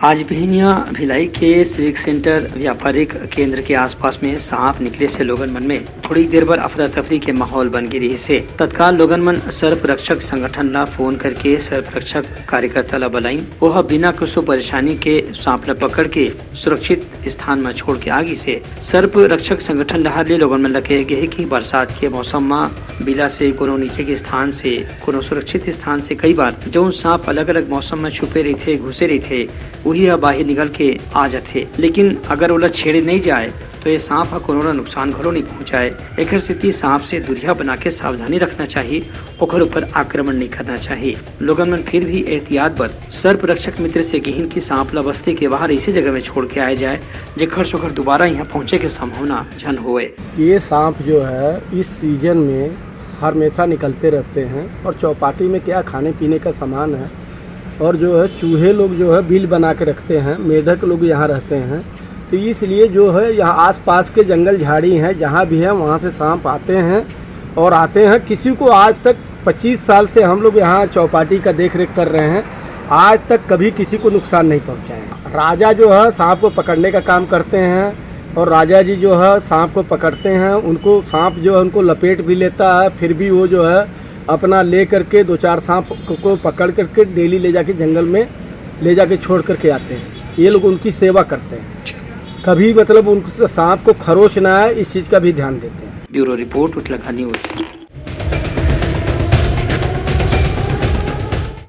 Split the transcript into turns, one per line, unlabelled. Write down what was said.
आज बिहनिया भिलाई के सिविक सेंटर व्यापारिक केंद्र के आसपास में सांप निकले से लोगन मन में थोड़ी देर बाद अफरा तफरी के माहौल बन गिरी से तत्काल लोगन मन सर्प रक्षक संगठन ला फोन करके सर्प रक्षक कार्यकर्ता ला बुलाई। वह बिना किसी परेशानी के सांप ला पकड़ के सुरक्षित स्थान में छोड़ के आगे से सर्प रक्षक संगठन डहार ले लोगन मन लगे गे कि बरसात के मौसम में बिला से कोनो नीचे के स्थान से कोनो सुरक्षित स्थान से कई बार जो सांप अलग अलग मौसम में छुपे रही थे घुसे रही थे वही बाहर निकल के आ जाते, लेकिन अगर ओला छेड़े नहीं जाए तो ये सांप कोनो नुकसान घरो नहीं पहुंचाए। एक स्थिति सांप से दूरिया बना के सावधानी रखना चाहिए, ओकर ऊपर आक्रमण नहीं करना चाहिए। लोगन मन फिर भी एहतियात बर सर्प रक्षक मित्र से गिहिन की सांप ला बस्ती के बाहर ऐसी जगह में छोड़ के आए जाए जेखर सोखर दोबारा यहाँ पहुँचे के संभावना जन होए।
ये सांप जो है इस सीजन में हमेशा निकलते रहते हैं और चौपाटी में क्या खाने पीने का सामान है और जो है चूहे लोग जो है बिल बना के रखते हैं, मेढक लोग यहाँ रहते हैं, तो इसलिए जो है यहाँ आसपास के जंगल झाड़ी हैं जहाँ भी है वहाँ से सांप आते हैं और आते हैं। किसी को आज तक 25 साल से हम लोग यहाँ चौपाटी का देख रेख कर रहे हैं, आज तक कभी किसी को नुकसान नहीं पहुँचाया। राजा जो है सांप को पकड़ने का काम करते हैं और राजा जी जो है सांप को पकड़ते हैं, उनको सांप जो है उनको लपेट भी लेता है, फिर भी वो जो है अपना ले करके 2-4 सांप को पकड़ करके डेली ले जाके जंगल में ले जाके छोड़ करके आते हैं। ये लोग उनकी सेवा करते हैं, कभी मतलब उनको सांप को खरोच ना आए इस चीज़ का भी ध्यान देते हैं।
Bureau report Uttarakhand news.